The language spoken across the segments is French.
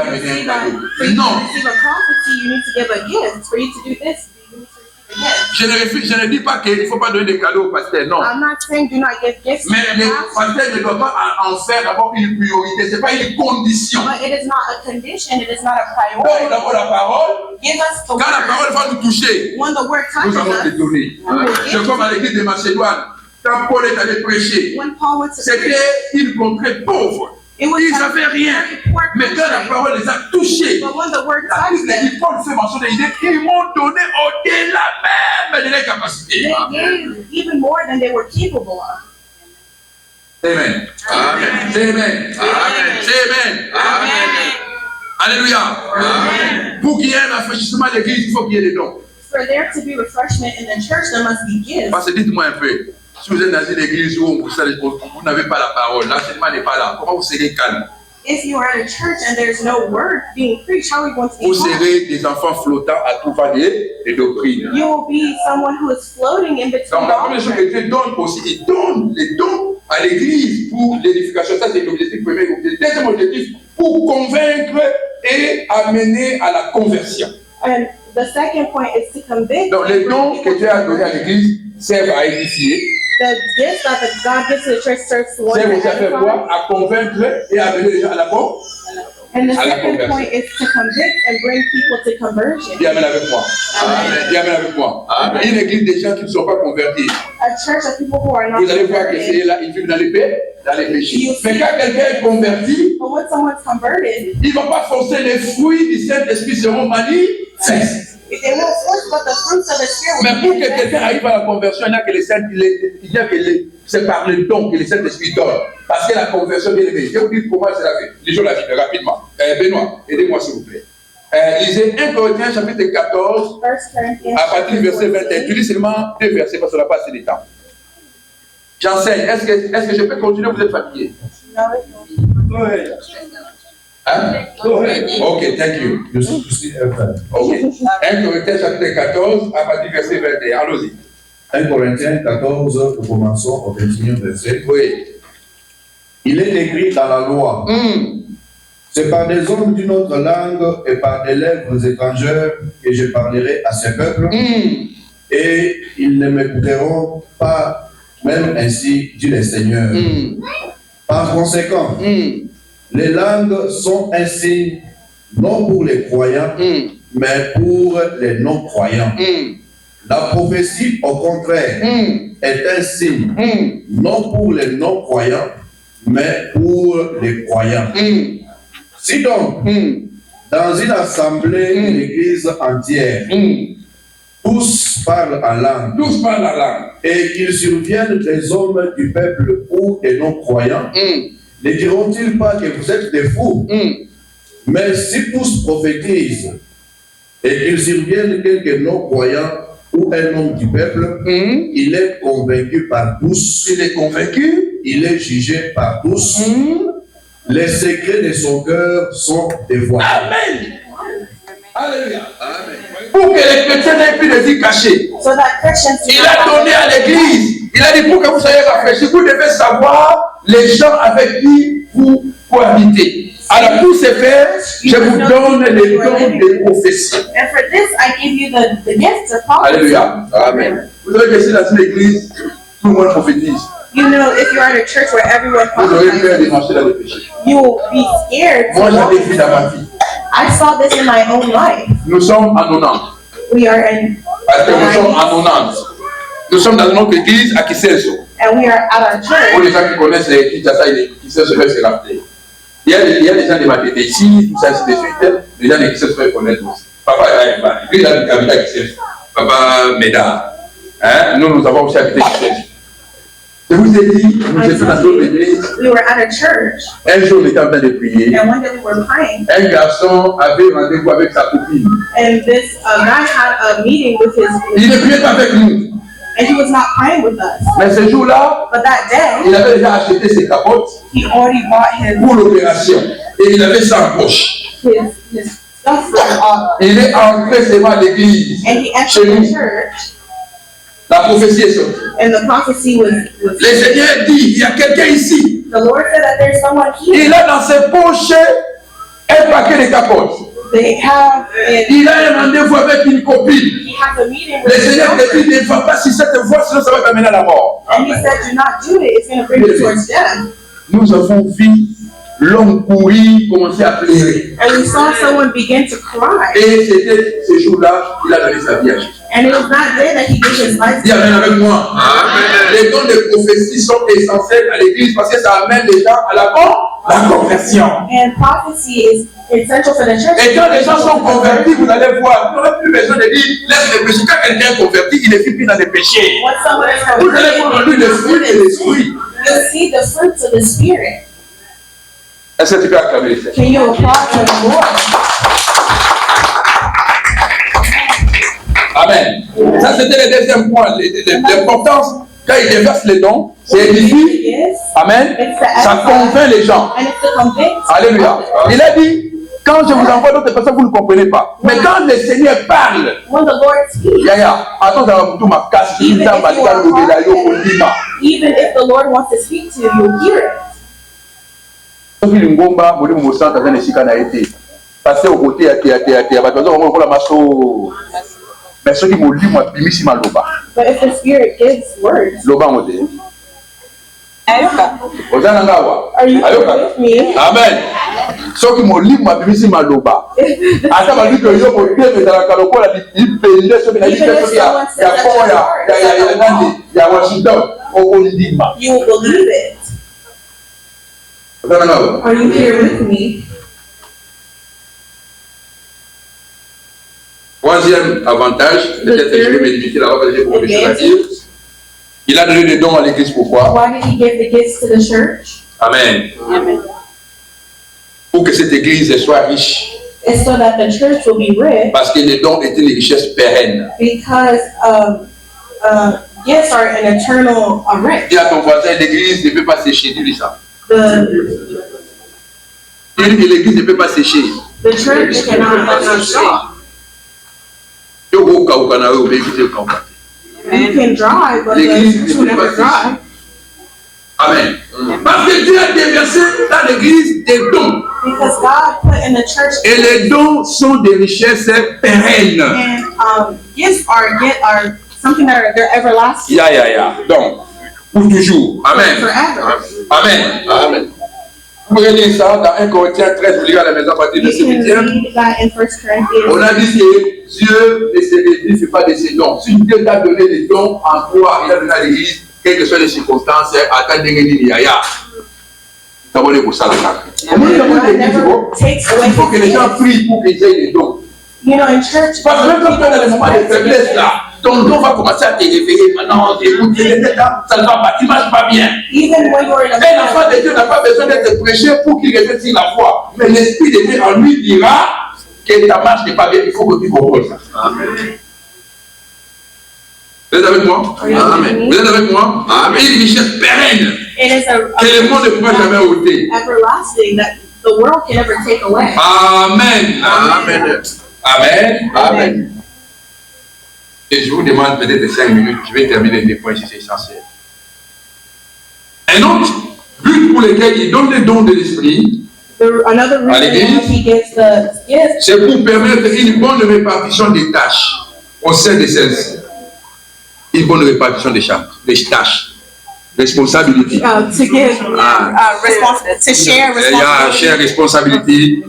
devez amener un cadeau. For you Non. to receive a prophecy, you need to give a gift. For you to do this, you need to receive a gift. Je ne dis pas qu'il ne faut pas donner des cadeaux au pasteur, non. I'm not saying do not give gifts to Mais your les pastor, pasteurs ne doivent pas en faire d'abord une priorité, ce n'est pas une condition. but it is not a condition, it is not a Donne priority. d'abord la parole. Give us the Quand la word. parole va nous toucher, When the word nous touches allons te us, donner. C'est comme à l'église de Macédoine. Quand Paul est allé prêcher, when Paul went to c'était preach, une contrée pauvre. it was Ils a n'avaient rien. very poor Mais quand la country. parole les a touchés, But when the word la touched Bible them, dit, Paul fait mention des idées, ils m'ont donné au-delà même de leurs capacités. they gave even more than they were capable of. Amen. Amen. Amen. Amen. Amen. Alléluia. Amen. Pour qu'il y ait un rafraîchissement de l'église, il faut qu'il y ait des dons. For there to be refreshment in the church, there must be gifts. Parce que dites-moi un peu, si vous êtes dans une église où vous n'avez pas la parole, l'enseignement n'est pas là, comment vous serez calme? If you are at a church and there's no word being preached, how are you going to be Vous calm? serez des enfants flottants à tout va des doctrines. You will be someone who is floating in between Donc la première chose que doctrine. Dieu donne aussi, il donne les dons à l'église pour l'édification. Ça c'est l'objectif premier. Le deuxième objectif, pour convaincre et amener à la conversion. And the second point is to convict. Donc les dons que Dieu a donnés à l'église servent à édifier, The gifts that God gives to the church serves to one servent aussi à faire another. quoi? À convaincre et à amener les gens à la conversion. And the à la second conversion. point is to convict and bring people to conversion. Dis amen avec moi. Amen. Dis amen avec moi. Une église des gens qui ne sont pas convertis. A church of people who are not Vous allez voir que converted. c'est là, ils vivent dans les péchés. Mais quand quelqu'un est converti, But when someone's converted, il ne va pas forcer les fruits du Saint-Esprit seront manifestés. if they won't force, but the fruits of the Spirit Mais will pour be que quelqu'un manifested. arrive à la conversion, il y a que les saints, c'est par le don que le Saint-Esprit donne. Parce que la conversion, bien aimé, je vous dis comment c'est la fait. Lisons la Bible rapidement. Benoît, aidez-moi s'il vous plaît. Lisez 1 Corinthiens chapitre 14, 1 Corinthians à partir du verset 21. 14. Tu lis seulement 2 versets parce qu'on n'a pas assez de temps. J'enseigne. Est-ce que je peux continuer? Vous êtes fatigué? Hein? Ok, thank you. Ok. 1 Corinthiens chapitre 14, à partir du verset 21. Allons-y. 1 Corinthiens 14, nous commençons au 21e verset. Oui. Il est écrit dans la loi, c'est par des hommes d'une autre langue et par des lèvres étrangères que je parlerai à ce peuple, et ils ne m'écouteront pas, même ainsi, dit le Seigneur. Par conséquent, les langues sont un signe, non pour les croyants, mais pour les non-croyants. La prophétie, au contraire, est un signe, non pour les non-croyants, mais pour les croyants. Si donc, dans une assemblée, une église entière, tous parlent en langue, Tous parlent la langue. et qu'ils surviennent des hommes du peuple ou des non-croyants, ne diront-ils pas que vous êtes des fous? Mais si tous prophétisent, et qu'ils surviennent quelques non-croyants ou un homme du peuple, il est convaincu par tous, Il est convaincu. il est jugé par tous, les secrets de son cœur sont dévoilés. Amen. Alléluia. Amen. Pour que les chrétiens n'aient plus de vie cachée, So that Christians do il not a have donné à l'église. Il a dit pour que vous soyez rafraîchis, vous devez savoir les gens avec qui vous cohabitez. Alors pour ce faire, je vous donne les dons de prophétie. And for this, I give you the gifts of prophecy. Alléluia. Amen. Vous savez que si dans une église, tout le monde prophétise, You know, if you're at a church where everyone vous aurez peur de prophesies, marcher dans le péché. you will be scared to Moi, walk j'avais in vu dans ma sin. vie. I saw this in my own life. Nous sommes en 90. We are in, Parce que nous sommes en 90. Nous sommes dans notre église à Kisenso. and we are at our Pour church. les gens qui connaissent les Kinshasa et les Kisenso, peuvent se rappeler. Il y a des gens de Matété ici, tout ça, ainsi de suite. Les gens de Kisenso peuvent connaître aussi. Papa, lui, il a habité à Kisenso. Papa Médard. Hein? Nous avons aussi habité à Kisenso. Je vous ai dit, nous étions dans notre église. We were at a church, Un jour, on était en train de prier. and one day we were praying, Un garçon avait rendez-vous avec sa copine. and this guy had a meeting with Il ne priait pas avec nous. and he was not praying with us. Mais ce jour-là, But that day, il avait déjà acheté ses capotes he already bought his pour l'opération. Et il avait ça en poche. stuff from Il est entré seulement à l'église. and he Chez entered the nous. church, La prophétie est sortie. and the prophecy was Le Seigneur dit, il y a quelqu'un ici. the Lord said that there's someone here. Il a dans ses poches un paquet des capotes. They have Il a un rendez-vous avec une copine. he has a meeting Le with his Seigneur te dit, girlfriend, ne va pas sur cette voie, sinon ça va t'amener à la mort. and he said, "Do not do it. It's going to bring you towards death." Nous avons vu l'homme courir, commencer à pleurer. And we saw someone begin to cry, Et c'était ce jour-là qu'il a donné sa vie à Jésus. and it was that day that he gave his life Dis to amen him. avec moi. Les dons de prophétie sont essentiels à l'église parce que ça amène les gens à la conversion. And prophecy is essential for the church. Et quand les gens sont convertis, vous allez voir, vous n'aurez plus besoin de dire laisse les péchés. Quand quelqu'un est converti, il ne vit plus dans les péchés. When someone is Vous allez voir en lui le fruit de l'esprit. you'll see the fruits of the Spirit. Est-ce que tu peux acclamer les Seigneur? Can you applaud to the Lord? Amen. Ça, c'était le deuxième point. L'importance, quand il déverse les dons, c'est édifie. Amen. Ça convainc les gens. And it's to convict. Alléluia. Il a dit, quand je vous envoie d'autres personnes, vous ne comprenez pas. Mais quand le Seigneur parle, When the Lord speaks, Yaya, attends, ça va tout ma casse. even if the Lord wants to speak to you, you'll hear it. soki lingomba molimo mosanta aza na esika na ye te parce au côté ya bato baza komokola maso mais soki molimo abimisi maloba But if the Spirit gives words, lobango te oza na ngawa are you ayoka with me? amen soki molimo abimisi maloba ata baluki oyo motema ezalaka lokola lipende soki nayebi te soki ya kongo ya nani ya Washington okondima You will believe it. oza na ngawa. Are you here with me? Troisième avantage, peut-être que je vais me limiter là-bas parce que j'ai beaucoup de choses à dire. Il a donné des dons à l'église, pourquoi? Why did he give the gifts to the church? Amen. Amen. Pour que cette église soit riche. It's so that the church will be rich, Parce que les dons étaient les richesses pérennes. because gifts are an eternal rich. Dis à ton voisin, l'église ne peut pas sécher, dis-lui ça. The Dis-lui que l'église ne peut pas sécher. church cannot stop. Yo, go, kauka na yo, baby, je kauka. You can dry, but the church will never dry. Amen. Parce que Dieu a déversé dans l'église des dons. Because God put in the church, Et les dons sont des richesses pérennes. and gifts are something that they're everlasting, Ya. Donc, pour toujours. Amen. forever. Amen. Amen. Vous pouvez lire ça dans 1 Corinthiens 13, vous lirez à la maison à partir de You ce can huitième. read that in 1 On Corinthians. a dit que Dieu ne se réduit pas de ses dons. Si Dieu t'a donné des dons en toi, il a donné à l'église, quelles que soient les circonstances, attends Yaya. D'abord, pour ça, God never takes away il faut que les his gens gifts. prient pour qu'ils aient des dons. You know, in church, Parce que même quand tu es dans les moments de faiblesse là, ton don va commencer à te réveiller. Maintenant, écoute, ça ne va pas, tu ne marches pas bien. even when you're in Un enfant de Dieu n'a pas besoin d'être prêché pour qu'il revienne sur la foi. Mais l'Esprit de Dieu en lui dira que ta marche n'est pas bien, il faut que tu comprennes ça. Amen. Vous êtes avec moi? Amen. Vous êtes avec moi? Amen. Une richesse pérenne it is que le monde ne pourra jamais ôter. everlasting that the world can never take away. Amen. Amen. Amen. Amen. Et je vous demande peut-être 5 minutes, je vais terminer les points si c'est essentiel. Un autre but pour lequel il donne les dons de l'esprit, Another reason L'église. why he gives the gifts c'est pour permettre une bonne répartition des tâches au sein de celles-ci. Une bonne répartition des tâches. Responsabilité. to give to share Il y a share responsibility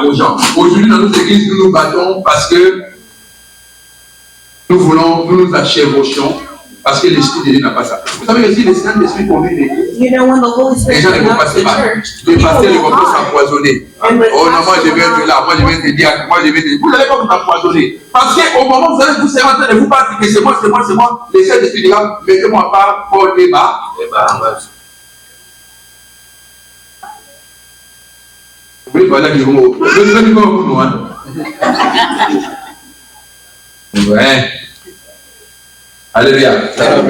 aux gens. Aujourd'hui, dans notre église, nous nous battons parce que nous nous achèvons parce que l'esprit de Dieu n'a pas ça. Vous savez que si le Saint-Esprit conduit l'église, You know, when the Holy les Spirit gens ne vont comes pas to se the battre. church, Les people pasteurs ne vont will pas hide. s'empoisonner. And the Oh non, moi je pastor viens de là, moi je viens de dire, moi je viens de dire. Vous n'allez pas vous empoisonner. Parce qu'au moment où vous allez vous serrer en train de vous battre, que c'est moi, le Saint-Esprit dira, mettez-moi pas pour le débat. Oui, voilà que je vous ouais. Alléluia.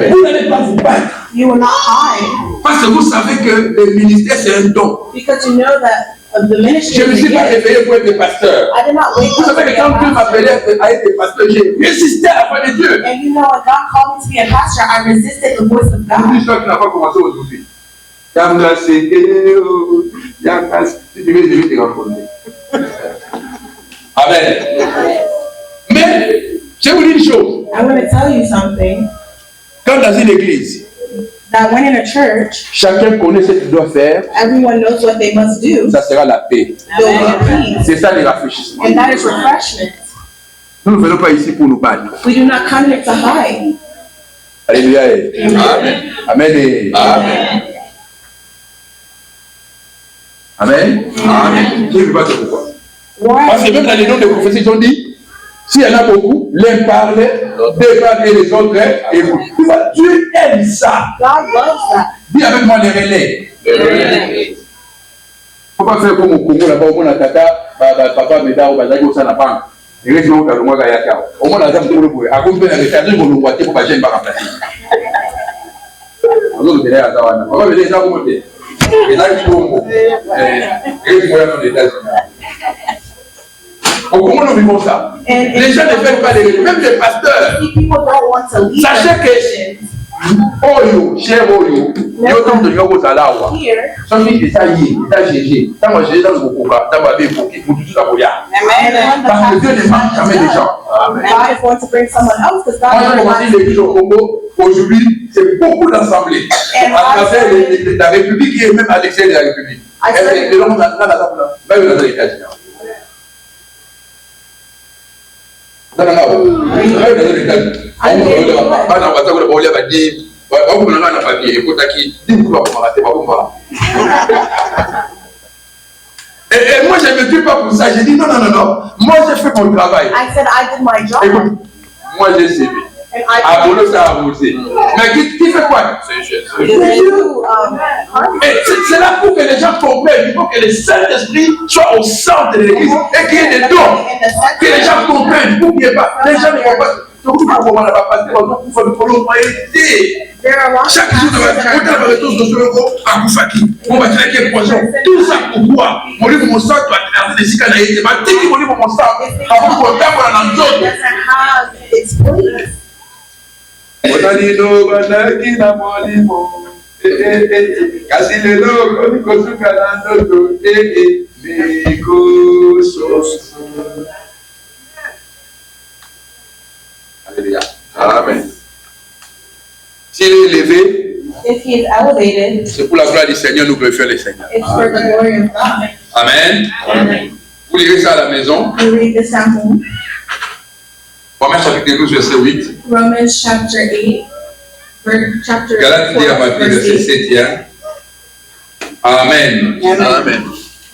Vous n'allez pas vous battre. You will not hide, Parce que vous savez que le ministère c'est un don. because you know that the ministry Je ne me is a suis pas gift. réveillé pour être pasteur. I did not wake Vous up to savez be que a quand Dieu pastor. m'appelait à être pasteur, j'ai résisté à la voix de Dieu. And you know, when God called me to be a pastor, I resisted the voice of Une God. histoire qui n'a pas commencé aujourd'hui. Yanga Sekeo, Yanga, si tu veux, je vais te rencontrer. Amen. Mais, je vais vous dire une chose. I want to tell you something. Quand dans une église, That when in a church, chacun connaît ce qu'il doit faire, everyone knows what they must do. ça sera la paix. There will be peace. C'est ça les rafraîchissements. And that is refreshment. Nous ne venons pas ici pour nous battre. We do not come here to hide. Alléluia. Amen. Amen. Amen. Amen. Amen. Je ne sais pas pourquoi. Why? Parce que même dans les noms de prophétie, ils ont dit, s'il y en a beaucoup, l'un parle, deux parlent et les autres écoutent. Dieu aime ça. God loves that. Dis avec moi les relais. Il ne faut pas faire comme au Congo, là-bas, au moins la tata, papa, Médard, au Bazaki, au Sanapang. Il reste au Kalonga, Gayaka. Au moins la dame, tout le monde. À cause de la méthode, ils vont nous voir, pour que je ne pas remplacer. On va venir à Tawana. On va venir à Tawana. Et là, il faut un mot. Et il faut aller dans les États-Unis. Comment nous vivons ça? Les gens ne veulent pas les relais, même les pasteurs. People don't want to leave. Sachez que Oyo, cher Oyo, il y a autant de gens qui sont là. Here. Sauf que ça y est, ça GG. Ça va gérer dans le Bokoka, ça va bien pour qui, pour tout ça pour y aller. Parce que Dieu ne manque jamais des gens. God is going to bring someone else because Moi, God j'ai knows commencé l'église au Congo. Aujourd'hui, c'est beaucoup d'assemblées. À travers la République et même à l'extérieur de la République. Et les gens ont là, même dans les États-Unis. Non, non, non. Même dans les États-Unis. Et moi, je ne me tue pas pour ça. J'ai dit non, non, non, non. Moi, j'ai fait mon travail. I said I did my job. Écoute, moi, j'ai servi. And I Apollo, ça a avancé. Mais qui fait quoi? Et c'est là pour que les gens comprennent. Il faut que le Saint-Esprit soit au centre de l'église et qu'il y ait des dons. Que les gens comprennent. N'oubliez pas. Les gens ne comprennent pas. Donc, tu vas voir là-bas, parce qu'on faut aider. Chaque jour, on va retourner dans ce logo à Koufaki. On va traquer le poison. Tout ça pourquoi? Mon livre, mon sang, tu vas traverser des cicanaïs. Tu vas dire mon livre, mon sang. Avant qu'on tape dans l'autre. Onanino banaki na molimo kasi lelo konikosuka na ndoto mikososo. Alléluia. Amen. S'il est élevé, if he is elevated, c'est pour la gloire du Seigneur, nous préférons le Seigneur. it's for the glory of God. Amen. Amen. Vous lirez ça à la maison. We read this at home. Romains chapitre 12, verset 8. Romans chapter 8, chapter Galates 10 à 12, partir du verse verset 8. 7. Amen. Amen.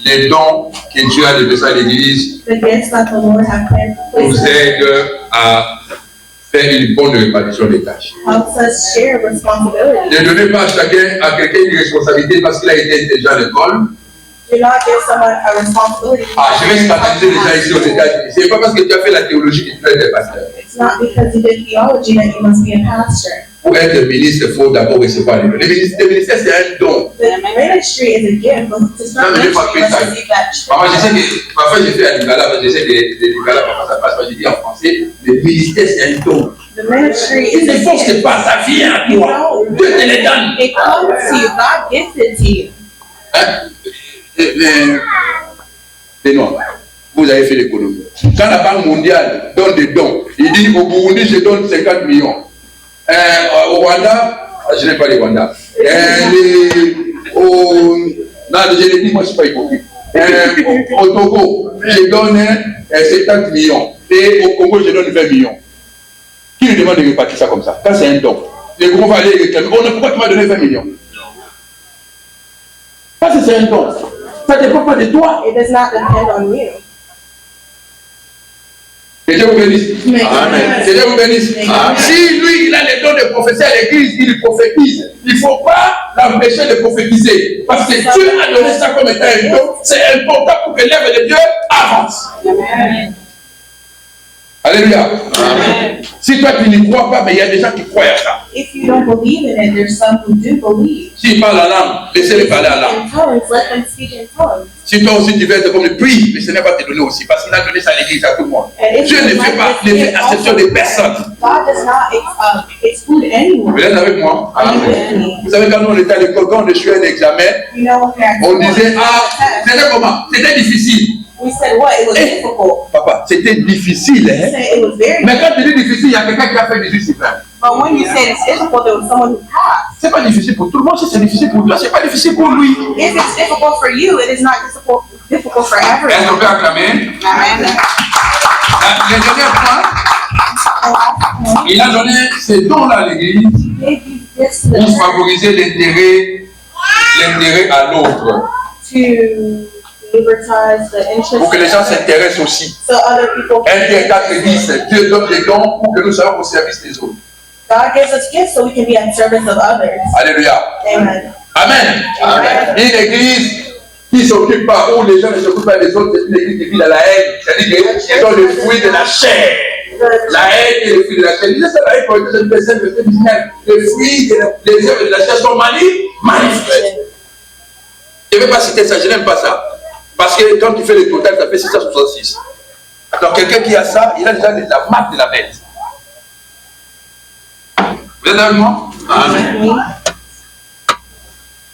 Les dons que Dieu a déversés à l'église The gifts that the Lord has nous placed aident à faire une bonne répartition des tâches. helps us share responsibility. Ne donnez pas à quelqu'un une responsabilité parce qu'il a été intelligent à l'école. Do not give someone a responsibility. Ah, je vais scandaliser les gens ici aux États-Unis. Ce n'est pas parce que tu as fait la théologie que tu dois être pasteur. It's not because you did theology that you must be a pastor. Pour être ministre, il faut d'abord recevoir les dons. Le ministère, c'est un don. The ministry is a gift, but to start ministry, you must receive that. Parfois, je sais que, parfois, j'ai fait à Lugala, je sais que Lugala, parfois, ça passe. Moi, je dis en français, le ministère, c'est un don. The ministry Il is ne a force gift. pas, ça vient à toi. Dieu te les donne. It comes to you. God gives it to you. Hein? Les Noirs, vous avez fait l'économie. Quand la Banque mondiale donne des dons, il dit au Burundi, je donne 50 millions. Au Rwanda, je n'ai pas les Rwanda. Je l'ai dit, moi je ne suis pas hypocrite. Au Togo, je donne 70 millions. Et au Congo, je donne 20 millions. Qui lui demande de répartir ça comme ça? Quand c'est un don. Les gros va aller réclamer. Pourquoi tu m'as donné 20 millions? Parce que c'est un don. Ça ne dépend pas de toi. It does not depend on you. Que Dieu vous bénisse. Amen. Que Dieu vous bénisse. Amen. Si lui, il a les dons de prophétie à l'église, il prophétise. Il ne faut pas l'empêcher de prophétiser. Parce que Dieu a donné ça comme étant un don. C'est important pour que l'œuvre de Dieu avance. Amen. Alléluia. Amen. Si toi tu n'y crois pas, mais il y a des gens qui croient à ça. If you don't believe in it, there's some who do believe. S'il parle en langue, laissez-le parler en langue. In tongues, let them speak in tongues. Si toi aussi tu veux être comme le prie, le Seigneur va te donner aussi. Parce qu'il a donné ça à l'église à tout le monde. And if Dieu you ne fait like pas this, it exception de personne. God does not exclude anyone. Vous êtes avec moi? Are you with me? Vous savez, quand on était à l'école, quand on échouait un examen, You know, when on disait, ah, test, c'était comment? C'était difficile. we said what? It was difficult. Papa, c'était difficile, You hein? say it was very Mais quand tu dis difficile, il y a quelqu'un qui a fait des suprêmes. But when you said it's difficult, there was someone who passed. C'est pas difficile pour tout le monde, si c'est difficile pour toi, c'est pas difficile pour lui. If it's difficult for you, it is not difficult for Est-ce qu'on everyone. peut acclamer? Amen. Le dernier point, il a donné ces dons-là à l'église Gave you gifts to the pour church favoriser l'intérêt à l'autre. to advertise the interest Pour que les gens of others, s'intéressent aussi. so other people 1 Pierre can 4 10, Dieu donne des dons pour que nous soyons au service des autres. God gives us gifts so we can be at service of others. Alléluia. Amen. Amen. Amen. Une église qui ne s'occupe pas, où les gens ne s'occupent pas des autres, c'est une église qui vit dans la haine. C'est-à-dire qu'ils ont le fruit de la chair. La haine et le fruit de la chair. Disait ça la haine pour le verset 19. Le fruit des œuvres de la chair sont manifestés. Je ne vais pas citer ça, je n'aime pas ça. Parce que quand tu fais le total, ça fait 666. Donc quelqu'un qui a ça, il a déjà la marque de la bête. Vous êtes avec moi? Amen.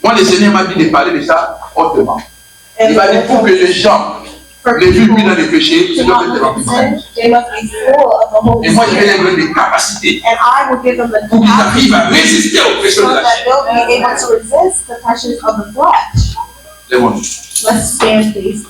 Moi, le Seigneur m'a dit de parler de ça hautement. Il m'a dit pour que les gens, les vulgaires dans les péchés, ils doivent être remplis de Saint. They must be full of the Holy Et moi, je vais Spirit. leur donner des capacités And I will give them the pour qu'ils capacity arrivent à résister aux pressions so de la that chair. they'll be able to resist the pressures of the flesh. Lève-moi. Let's stand, please.